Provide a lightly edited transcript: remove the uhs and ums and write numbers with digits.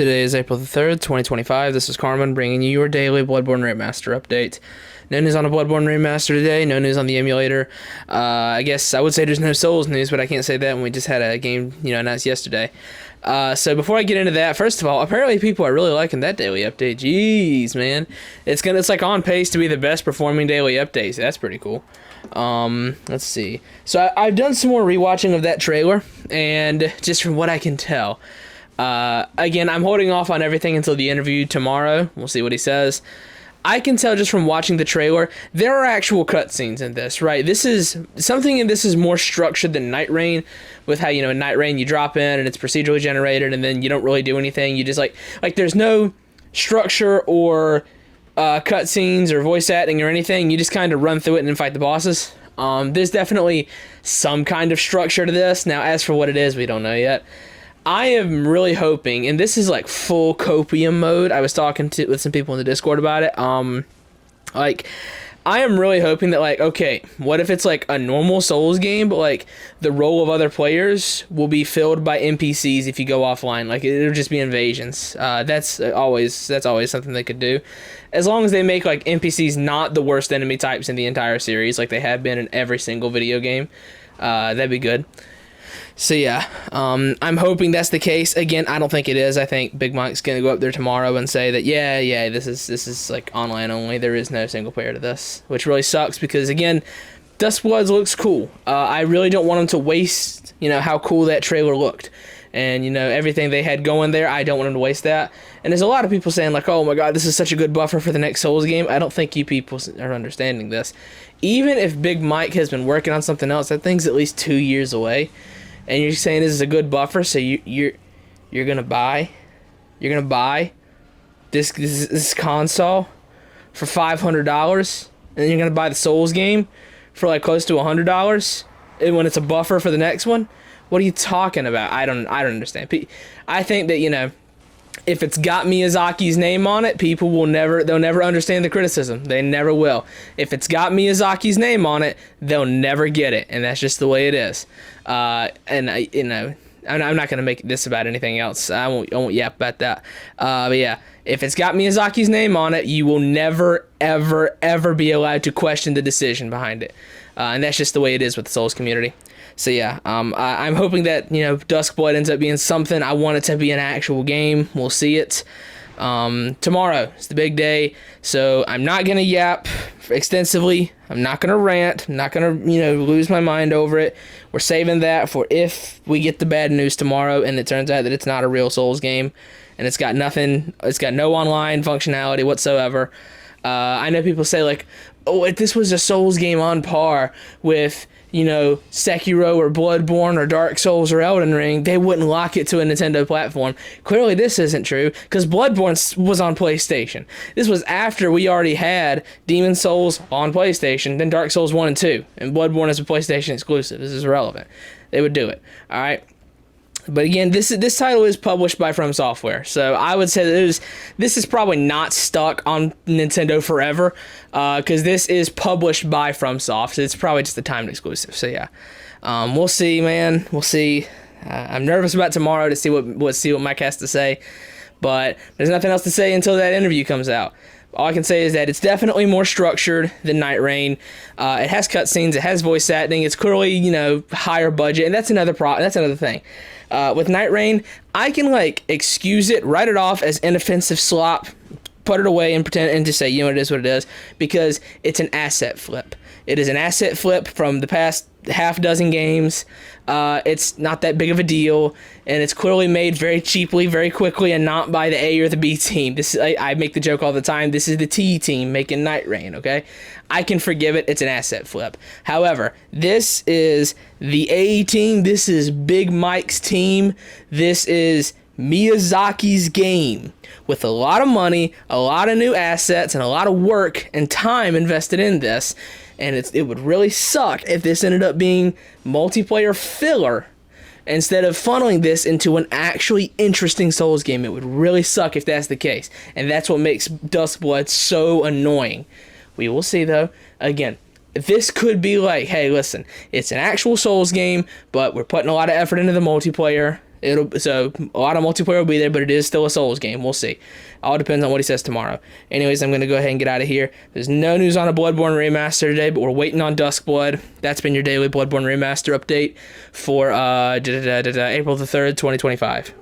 Today is April the 3rd, 2025. This is Carmen bringing you your daily Bloodborne Remaster update. No news on a Bloodborne Remaster today, no news on the emulator. I guess I would say there's no Souls news, but I can't say that when we just had a game, announced yesterday. So before I get into that, first of all, apparently people are really liking that daily update. Jeez, man. It's like on pace to be the best performing daily update, so that's pretty cool. Let's see. So I've done some more rewatching of that trailer, and just from what I can tell, again, I'm holding off on everything until the interview tomorrow. We'll see what he says. I can tell just from watching the trailer, there are actual cutscenes in this, right? This is more structured than Night Rain, with how, in Night Rain you drop in and it's procedurally generated and then you don't really do anything. You just like there's no structure or cutscenes or voice acting or anything. You just kind of run through it and then fight the bosses. There's definitely some kind of structure to this. Now, as for what it is, we don't know yet. I am really hoping, and this is like full copium mode. I was talking with some people in the Discord about it. I am really hoping that, okay, what if it's like a normal Souls game, but the role of other players will be filled by NPCs if you go offline. It'll just be invasions. That's always something they could do, as long as they make NPCs not the worst enemy types in the entire series, like they have been in every single video game. That'd be good. So yeah, I'm hoping that's the case. Again, I don't think it is. I think Big Mike's gonna go up there tomorrow and say that yeah, this is online only. There is no single player to this, which really sucks because again, Dusk Blood looks cool. I really don't want them to waste how cool that trailer looked, and everything they had going there. I don't want them to waste that. And there's a lot of people saying oh my god, this is such a good buffer for the next Souls game. I don't think you people are understanding this. Even if Big Mike has been working on something else, that thing's at least 2 years away. And you're saying this is a good buffer, so you're gonna buy this console for $500, and then you're gonna buy the Souls game for close to $100, and when it's a buffer for the next one. What are you talking about? I don't understand. I think that if it's got Miyazaki's name on it, they'll never understand the criticism. They never will. If it's got Miyazaki's name on it, they'll never get it, and that's just the way it is. I'm not gonna make this about anything else. I won't yap about that. But yeah, if it's got Miyazaki's name on it, you will never, ever, ever be allowed to question the decision behind it. And that's just the way it is with the Souls community. So yeah, I'm hoping that Dusk Blood ends up being something. I want it to be an actual game. We'll see it. Tomorrow is the big day, so I'm not gonna yap extensively. I'm not gonna rant. I'm not gonna lose my mind over it. We're saving that for if we get the bad news tomorrow and it turns out that it's not a real Souls game and it's got nothing. It's got no online functionality whatsoever. I know people say oh, if this was a Souls game on par with Sekiro or Bloodborne or Dark Souls or Elden Ring, they wouldn't lock it to a Nintendo platform. Clearly this isn't true, because Bloodborne was on PlayStation. This was after we already had Demon Souls on PlayStation, then Dark Souls 1 and 2, and Bloodborne is a PlayStation exclusive. This is irrelevant. They would do it. Alright? But again, this title is published by From Software, so I would say that this is probably not stuck on Nintendo forever, because this is published by FromSoft, so it's probably just a timed exclusive. So yeah, we'll see, man. We'll see. I'm nervous about tomorrow to see what Mike has to say, but there's nothing else to say until that interview comes out. All I can say is that it's definitely more structured than Night Rain. It has cutscenes, it has voice acting, it's clearly higher budget, and that's another thing. With Night Rain, I can excuse it, write it off as inoffensive slop, put it away and pretend and just say, it is what it is, because it's an asset flip. It is an asset flip from the past half dozen games. It's not that big of a deal, and it's clearly made very cheaply, very quickly, and not by the A or the B team. I make the joke all the time. This is the T team making Night Rain, okay? I can forgive it. It's an asset flip. However, this is the A team. This is Big Mike's team. This is Miyazaki's game, with a lot of money, a lot of new assets, and a lot of work and time invested in this. And it would really suck if this ended up being multiplayer filler instead of funneling this into an actually interesting Souls game. It would really suck if that's the case. And that's what makes Dusk Blood so annoying. We will see, though. Again, this could be hey, listen, it's an actual Souls game, but we're putting a lot of effort into the multiplayer. So a lot of multiplayer will be there, but it is still a Souls game. We'll see. All depends on what he says tomorrow. Anyways, I'm gonna go ahead and get out of here. There's no news on a Bloodborne Remaster today, but we're waiting on Dusk Blood. That's been your daily Bloodborne Remaster update for April the 3rd, 2025.